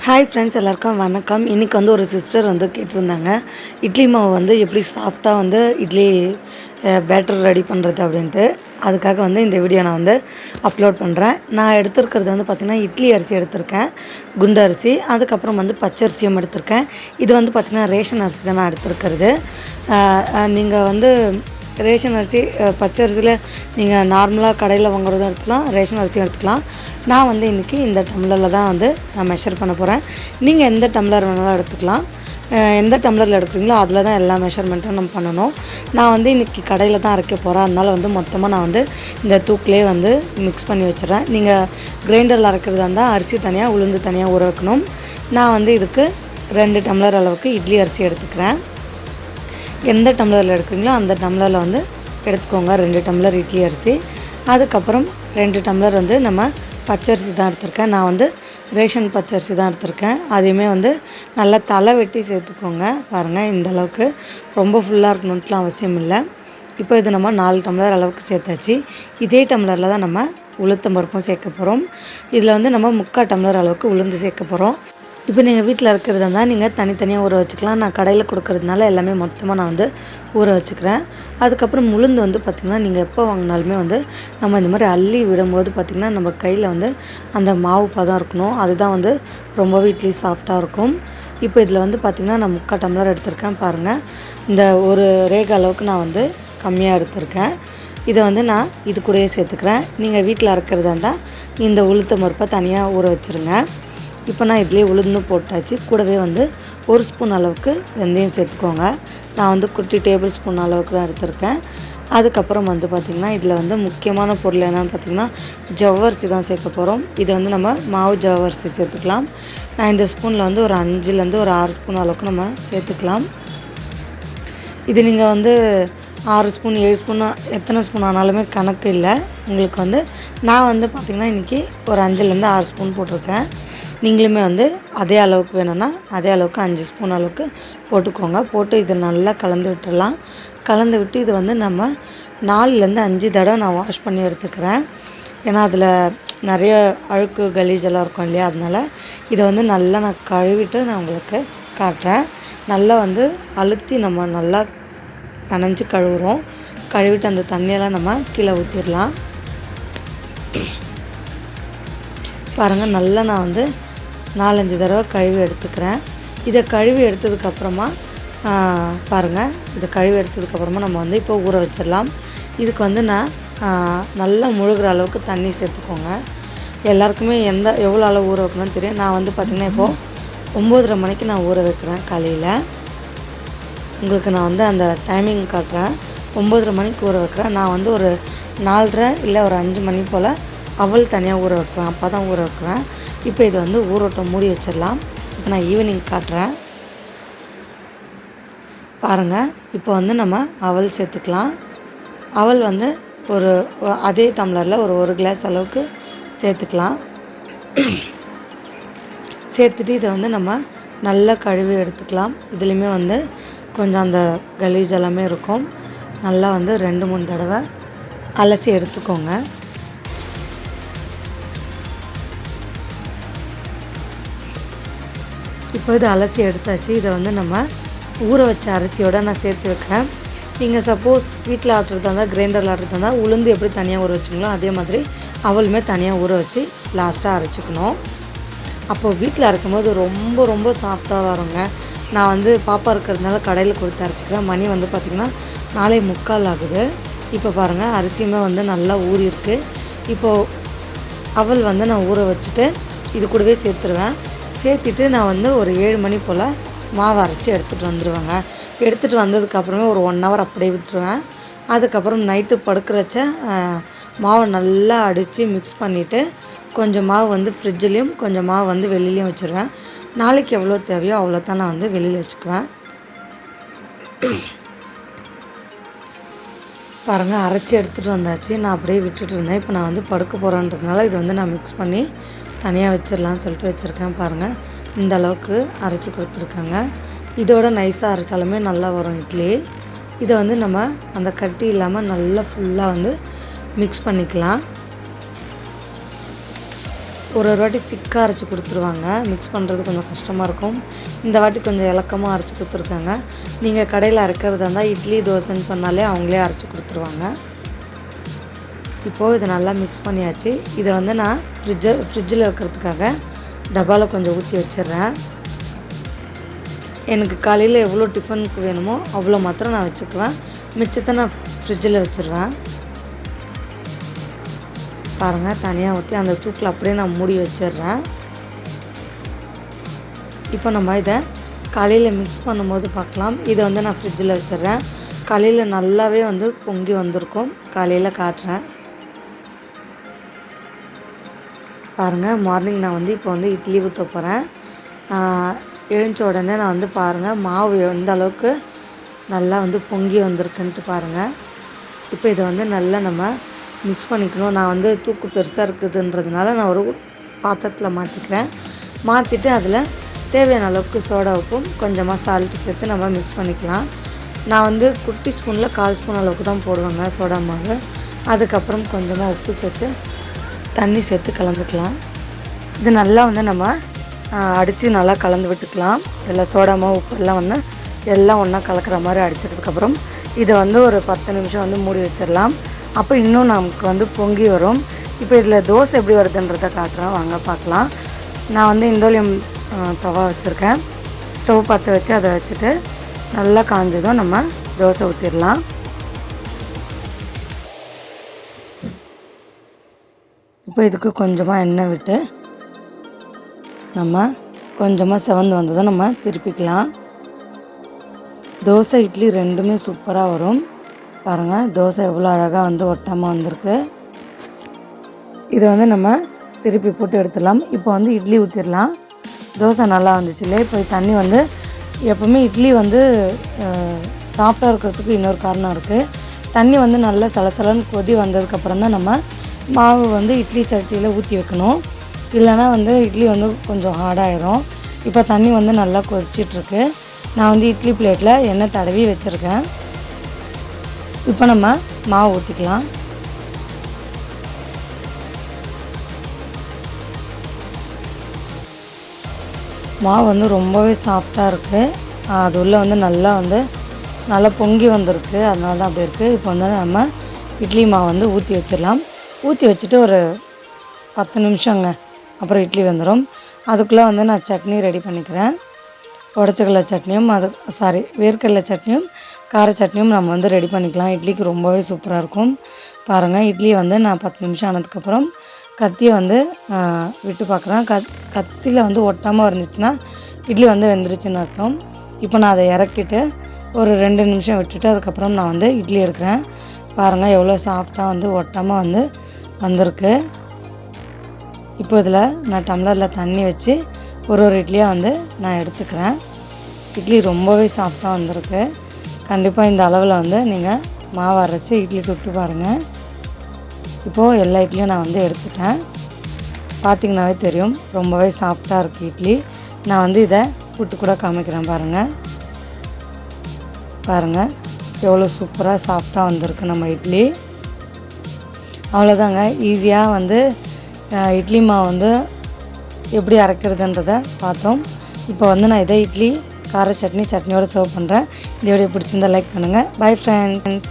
Hi friends, எல்லாருக்கும் வணக்கம். இன்றைக்கி வந்து ஒரு சிஸ்டர் வந்து கேட்டிருந்தாங்க, இட்லி மாவு வந்து எப்படி சாஃப்டாக வந்து இட்லி பேட்டர் ரெடி பண்ணுறது அப்படின்ட்டு. அதுக்காக வந்து இந்த வீடியோ நான் வந்து அப்லோட் பண்ணுறேன். நான் எடுத்துருக்கிறது வந்து பார்த்திங்கன்னா இட்லி அரிசி எடுத்திருக்கேன், குண்டு அரிசி. அதுக்கப்புறம் வந்து பச்சரிசியும் எடுத்திருக்கேன். இது வந்து பார்த்திங்கன்னா ரேஷன் அரிசி தான் நான் எடுத்துருக்கிறது. நீங்கள் வந்து ரேஷன் அரிசி பச்சரிசியில் நீங்கள் நார்மலாக கடையில் வாங்குறதும் எடுத்துக்கலாம், ரேஷன் அரிசியும் எடுத்துக்கலாம். நான் வந்து இன்றைக்கி இந்த டம்ளரில் தான் வந்து நான் மெஷர் பண்ண போகிறேன். நீங்கள் எந்த டம்ளர் வேணாலும் எடுத்துக்கலாம். எந்த டம்ளரில் எடுக்கிறீங்களோ அதில் தான் எல்லா மெஷர்மெண்ட்டும் நம்ம பண்ணணும். நான் வந்து இன்றைக்கி கடையில் தான் அரைக்க போகிறேன். அதனால் வந்து மொத்தமாக நான் வந்து இந்த தூக்கிலே வந்து மிக்ஸ் பண்ணி வச்சுறேன். நீங்கள் கிரைண்டரில் அரைக்கிறதா இருந்தால் அரிசி தனியாக, உளுந்து தனியாக ஊற வைக்கணும். நான் வந்து இதுக்கு 2 டம்ளர் அளவுக்கு இட்லி அரிசி எடுத்துக்கிறேன். எந்த டம்ளரில் எடுக்கிறீங்களோ அந்த டம்ளரில் வந்து எடுத்துக்கோங்க 2 டம்ளர் இட்லி அரிசி. அதுக்கப்புறம் 2 டம்ளர் வந்து நம்ம பச்சரிசி தான் எடுத்திருக்கேன். நான் வந்து ரேஷன் பச்சரிசி தான் எடுத்திருக்கேன். அதையுமே வந்து நல்லா தலை வெட்டி சேர்த்துக்கோங்க. பாருங்கள், இந்த அளவுக்கு ரொம்ப ஃபுல்லாக இருக்கணுன்ட்டுலாம் அவசியம் இல்லை. இப்போ இது நம்ம 4 டம்ளர் அளவுக்கு சேர்த்தாச்சு. இதே டம்ளரில் தான் நம்ம உளுத்தம் பருப்பும் சேர்க்க போகிறோம். இதில் வந்து நம்ம 3/4 டம்ளர் அளவுக்கு உளுந்து சேர்க்க போகிறோம். இப்போ நீங்கள் வீட்டில் இருக்கிறதா இருந்தால் நீங்கள் தனித்தனியாக ஊற வச்சுக்கலாம். நான் கடையில் கொடுக்கறதுனால எல்லாமே மொத்தமாக நான் வந்து ஊற வச்சுக்கிறேன். அதுக்கப்புறம் உளுந்து வந்து பார்த்திங்கன்னா நீங்கள் எப்போ வாங்கினாலுமே வந்து நம்ம இந்த மாதிரி அள்ளி விடும்போது பார்த்திங்கன்னா நம்ம கையில் வந்து அந்த மாவு பதம் இருக்கணும். அதுதான் வந்து ரொம்பவே இட்லி சாஃப்டாக இருக்கும். இப்போ இதில் வந்து பார்த்திங்கன்னா நான் 3/4 டம்ளர் எடுத்திருக்கேன். பாருங்கள், இந்த ஒரு ரேகை அளவுக்கு நான் வந்து கம்மியாக எடுத்திருக்கேன். இதை வந்து நான் இது கூடயே சேர்த்துக்கிறேன். நீங்கள் வீட்டில் அரைக்கிறதா இருந்தால் இந்த உளுத்தம் பருப்பை தனியாக ஊற வச்சுருங்க. இப்போ நான் இதிலே உளுந்தும் போட்டாச்சு. கூடவே வந்து 1 ஸ்பூன் அளவுக்கு வெந்தயம் சேர்த்துக்கோங்க. நான் வந்து குட்டி டேபிள் ஸ்பூன் அளவுக்கு தான் எடுத்திருக்கேன். அதுக்கப்புறம் வந்து பார்த்திங்கன்னா இதில் வந்து முக்கியமான பொருள் என்னென்னு பார்த்திங்கன்னா ஜவ்வரிசி தான் சேர்க்க போகிறோம். இது வந்து நம்ம மாவு ஜவ்வரிசி சேர்த்துக்கலாம். நான் இந்த ஸ்பூனில் வந்து ஒரு 5லேருந்து ஒரு 6 ஸ்பூன் அளவுக்கு நம்ம சேர்த்துக்கலாம். இது நீங்கள் வந்து 6 ஸ்பூன் 7 ஸ்பூன் எத்தனை ஸ்பூன் ஆனாலுமே கணக்கு இல்லை உங்களுக்கு. வந்து நான் வந்து பார்த்திங்கன்னா இன்றைக்கி ஒரு 5லேருந்து 6 ஸ்பூன் போட்டிருக்கேன். நீங்களுமே வந்து அதே அளவுக்கு வேணும்னா அதே அளவுக்கு 5 ஸ்பூன் அளவுக்கு போட்டுக்கோங்க. போட்டு இதை நல்லா கலந்து விட்டுடலாம். கலந்து விட்டு இது வந்து நம்ம 4லேருந்து 5 தடவை நான் வாஷ் பண்ணி எடுத்துக்கிறேன். ஏன்னா அதில் நிறைய அழுக்கு கலீஜெல்லாம் இருக்கும் இல்லையா, அதனால் இதை வந்து நல்லா நான் கழுவிட்டு நான் உங்களுக்கு காட்டுறேன். நல்லா வந்து அழுத்தி நம்ம நல்லா நனைஞ்சு கழுவுறோம். கழுவிட்டு அந்த தண்ணியெல்லாம் நம்ம கீழே ஊற்றிடலாம். பாருங்கள், நல்லா நான் வந்து 4-5 தடவை கழுவி எடுத்துக்கிறேன். இதை கழுவி எடுத்ததுக்கப்புறமா பாருங்கள், இதை கழுவி எடுத்ததுக்கப்புறமா நம்ம வந்து இப்போ ஊற வச்சிடலாம். இதுக்கு வந்து நான் நல்லா முழுகிற அளவுக்கு தண்ணி சேர்த்துக்கோங்க. எல்லாருக்குமே எவ்வளோ அளவு ஊற வைக்கணும்னு தெரியும். நான் வந்து பார்த்திங்கன்னா இப்போது 9:30 மணிக்கு நான் ஊற வைக்கிறேன் காலையில். உங்களுக்கு நான் வந்து அந்த டைமிங் காட்டுறேன். 9:30 மணிக்கு ஊற வைக்கிறேன். நான் வந்து ஒரு 4:30 இல்லை ஒரு 5 மணி போல் அவல் தனியாக ஊற வைப்பேன். அப்போ தான் ஊற வைக்குவேன். இப்போ இது வந்து ஊரோட்டம் மூடி வச்சிடலாம். இப்போ நான் ஈவினிங் காட்டுறேன். பாருங்கள், இப்போ வந்து நம்ம அவல் சேர்த்துக்கலாம். அவல் வந்து ஒரு அதே டம்ளரில் ஒரு கிளாஸ் அளவுக்கு சேர்த்துக்கலாம். சேர்த்துட்டு இதை வந்து நம்ம நல்லா கழுவி எடுத்துக்கலாம். இதுலேயுமே வந்து கொஞ்சம் அந்த கலீஜ் எல்லாமே இருக்கும். நல்லா வந்து 2-3 தடவை அலசி எடுத்துக்கோங்க. இப்போ இது அலசி எடுத்தாச்சு. இதை வந்து நம்ம ஊற வச்ச அரிசியோடு நான் சேர்த்து வைக்கிறேன். நீங்கள் சப்போஸ் வீட்டில் ஆட்டுறதா இருந்தால், கிரைண்டரில் ஆட்டுறதா இருந்தால் உளுந்து எப்படி தனியாக ஊற வச்சிங்களோ அதே மாதிரி அவளுமே தனியாக ஊற வச்சு லாஸ்ட்டாக அரைச்சிக்கணும். அப்போது வீட்டில் அரைக்கும்போது ரொம்ப ரொம்ப சாஃப்டாக வருங்க. நான் வந்து பாப்பா இருக்கிறதுனால கடையில் கொடுத்து அரைச்சிக்கிறேன். மணி வந்து பார்த்திங்கன்னா 4:45 ஆகுது. இப்போ பாருங்கள், அரிசியுமே வந்து நல்லா ஊறியிருக்கு. இப்போது அவல் வந்து நான் ஊற வச்சுட்டு இது கூடவே சேர்த்துருவேன். சேர்த்துட்டு நான் வந்து ஒரு 7 மணி போல் மாவு அரைச்சி எடுத்துகிட்டு வந்துடுவேங்க. எடுத்துகிட்டு வந்ததுக்கப்புறமே ஒரு 1 ஹவர் அப்படியே விட்டுருவேன். அதுக்கப்புறம் நைட்டு படுக்கிறச்ச மாவை நல்லா அடித்து மிக்ஸ் பண்ணிவிட்டு கொஞ்சம் மாவு வந்து ஃப்ரிட்ஜ்லேயும் கொஞ்சம் மாவு வந்து வெளியிலையும் வச்சுருவேன். நாளைக்கு எவ்வளோ தேவையோ அவ்வளோ தான் நான் வந்து வெளியில் வச்சுக்குவேன். பாருங்கள், அரைச்சி எடுத்துகிட்டு வந்தாச்சு. நான் அப்படியே விட்டுட்டு இருந்தேன். இப்போ நான் வந்து படுக்க போகிறேன்றதுனால இது வந்து நான் மிக்ஸ் பண்ணி தனியாக வச்சிடலான்னு சொல்லிட்டு வச்சுருக்கேன். பாருங்கள், இந்த அளவுக்கு அரைச்சி கொடுத்துருக்காங்க. இதோட நைஸாக அரைச்சாலுமே நல்லா வரும் இட்லி. இதை வந்து நம்ம அந்த கட்டி இல்லாமல் நல்லா ஃபுல்லாக வந்து மிக்ஸ் பண்ணிக்கலாம். ஒரு வாட்டி திக்காக அரைச்சி கொடுத்துருவாங்க. மிக்ஸ் பண்ணுறது கொஞ்சம் கஷ்டமாக இருக்கும். இந்த வாட்டி கொஞ்சம் இலக்கமாக அரைச்சி கொடுத்துருக்காங்க. நீங்கள் கடையில் அரைக்கிறதா இருந்தால் இட்லி தோசைன்னு சொன்னாலே அவங்களே அரைச்சி கொடுத்துருவாங்க. இப்போது இதை நல்லா மிக்ஸ் பண்ணியாச்சு. இதை வந்து நான் ஃப்ரிட்ஜில் வைக்கிறதுக்காக டப்பாவில் கொஞ்சம் ஊற்றி வச்சிடுறேன். எனக்கு காலையில் எவ்வளோ டிஃபனுக்கு வேணுமோ அவ்வளோ மாத்திரம் நான் வச்சுக்குவேன். மிச்சத்தை நான் ஃப்ரிட்ஜில் வச்சுருவேன். பாருங்கள், தனியாக ஊற்றி அந்த தூக்கில் அப்படியே நான் மூடி வச்சிடுறேன். இப்போ நம்ம இதை காலையில் மிக்ஸ் பண்ணும்போது பார்க்கலாம். இதை வந்து நான் ஃப்ரிட்ஜில் வச்சிடுறேன். காலையில் நல்லாவே வந்து பொங்கி வந்திருக்கும். காலையில் காட்டுறேன் பாருங்கள். மார்னிங் நான் வந்து இப்போ வந்து இட்லி ஊற்ற போகிறேன். எழுந்த உடனே நான் வந்து பாருங்கள் மாவு எந்த அளவுக்கு நல்லா வந்து பொங்கி வந்திருக்குன்ட்டு பாருங்கள். இப்போ இதை வந்து நல்லா நம்ம மிக்ஸ் பண்ணிக்கணும். நான் வந்து தூக்கு பெருசாக இருக்குதுன்றதுனால நான் ஒரு பாத்திரத்தில் மாற்றிக்கிறேன். மாற்றிட்டு அதில் தேவையான அளவுக்கு சோடா உப்பும் கொஞ்சமாக சால்ட்டு சேர்த்து நம்ம மிக்ஸ் பண்ணிக்கலாம். நான் வந்து குட்டி ஸ்பூனில் 1/4 ஸ்பூன் அளவுக்கு தான் போடுவேங்க சோடா மாவு. அதுக்கப்புறம் கொஞ்சமாக உப்பு சேர்த்து தண்ணி சேர்த்து கலந்துக்கலாம். இது நல்லா வந்து நம்ம அடித்து நல்லா கலந்து விட்டுக்கலாம். எல்லாம் சோடா மாவு உப்பு எல்லாம் வந்து எல்லாம் ஒன்றா கலக்கிற மாதிரி அடித்ததுக்கப்புறம் இதை வந்து ஒரு 10 நிமிஷம் வந்து மூடி வச்சிடலாம். அப்போ இன்னும் நமக்கு வந்து பொங்கி வரும். இப்போ இதில் தோசை எப்படி வருதுன்றதை காட்டுறேன், வாங்க பார்க்கலாம். நான் வந்து இந்தோலியம் தவா வச்சுருக்கேன். ஸ்டவ் பற்ற வச்சு அதை வச்சுட்டு நல்லா காஞ்சதும் நம்ம தோசை ஊற்றிடலாம். இப்போ இதுக்கு கொஞ்சமாக எண்ணெய் விட்டு நம்ம கொஞ்சமாக செவந்து வந்ததும் நம்ம திருப்பிக்கலாம். தோசை இட்லி ரெண்டுமே சூப்பராக வரும். பாருங்கள், தோசை எவ்வளோ அழகாக வந்து ஒட்டாமல் வந்திருக்கு. இதை வந்து நம்ம திருப்பி போட்டு எடுத்துடலாம். இப்போ வந்து இட்லி ஊற்றிடலாம். தோசை நல்லா வந்துச்சு இல்லையா? இப்போ தண்ணி வந்து எப்போவுமே இட்லி வந்து சாஃப்டாக இருக்கிறதுக்கு இன்னொரு காரணம் இருக்குது. தண்ணி வந்து நல்லா சலசலன்னு கொதி வந்ததுக்கப்புறம் தான் நம்ம மாவு வந்து இட்லி சட்டியில் ஊற்றி வைக்கணும். இல்லைனா வந்து இட்லி வந்து கொஞ்சம் ஹார்டாயிரும். இப்போ தண்ணி வந்து நல்லா கொதிச்சிட்ருக்கு. நான் வந்து இட்லி பிளேட்டில் எண்ணெய் தடவி வச்சுருக்கேன். இப்போ நம்ம மாவு ஊற்றிக்கலாம். மாவு வந்து ரொம்பவே சாஃப்டாக இருக்குது. அது உள்ளே வந்து நல்லா பொங்கி வந்திருக்கு. அதனால தான் அப்படி இருக்குது. இப்போ வந்து நம்ம இட்லி மாவு வந்து ஊற்றி வச்சிடலாம். ஊற்றி வச்சுட்டு ஒரு 10 நிமிஷங்க, அப்புறம் இட்லி வந்துடும். அதுக்குள்ளே வந்து நான் சட்னி ரெடி பண்ணிக்கிறேன். உடச்சக்கடலை சட்னியும் வேர்க்கடலை சட்னியும் கார சட்னியும் நம்ம வந்து ரெடி பண்ணிக்கலாம். இட்லிக்கு ரொம்பவே சூப்பராக இருக்கும். பாருங்கள், இட்லி வந்து நான் 10 நிமிஷம் ஆனதுக்கப்புறம் கத்தியை வந்து விட்டு பார்க்குறேன். கத்தியில் வந்து ஒட்டாமல் இருந்துச்சுன்னா இட்லி வந்து வெந்துருச்சுன்னு அர்த்தம். இப்போ நான் அதை இறக்கிட்டு ஒரு 2 நிமிஷம் விட்டுட்டு அதுக்கப்புறம் நான் வந்து இட்லி எடுக்கிறேன். பாருங்கள், எவ்வளோ சாஃப்டாக வந்து ஒட்டாமல் வந்து வந்திருக்கு. இப்போ இதில் நான் டம்ளரில் தண்ணி வச்சு ஒரு இட்லியாக வந்து நான் எடுத்துக்கிறேன். இட்லி ரொம்பவே சாஃப்டாக வந்திருக்கு. கண்டிப்பாக இந்த அளவில் வந்து நீங்கள் மாவு அரைச்சி இட்லி சுட்டு பாருங்கள். இப்போது எல்லா இட்லியும் நான் வந்து எடுத்துட்டேன். பார்த்திங்கனாவே தெரியும், ரொம்பவே சாஃப்டாக இருக்குது இட்லி. நான் வந்து இதை புட்டு கூட காமிக்கிறேன் பாருங்கள் எவ்வளோ சூப்பராக சாஃப்டாக வந்திருக்கு நம்ம இட்லி. அவ்வளோதாங்க, ஈஸியாக வந்து இட்லி மாவு வந்து எப்படி அரைக்கிறதுன்றதை பார்த்தோம். இப்போ வந்து நான் இதை இட்லி கார சட்னியோடு சர்வ் பண்ணுறேன். இந்த வீடியோ பிடிச்சிருந்தால் லைக் பண்ணுங்கள். Bye friends.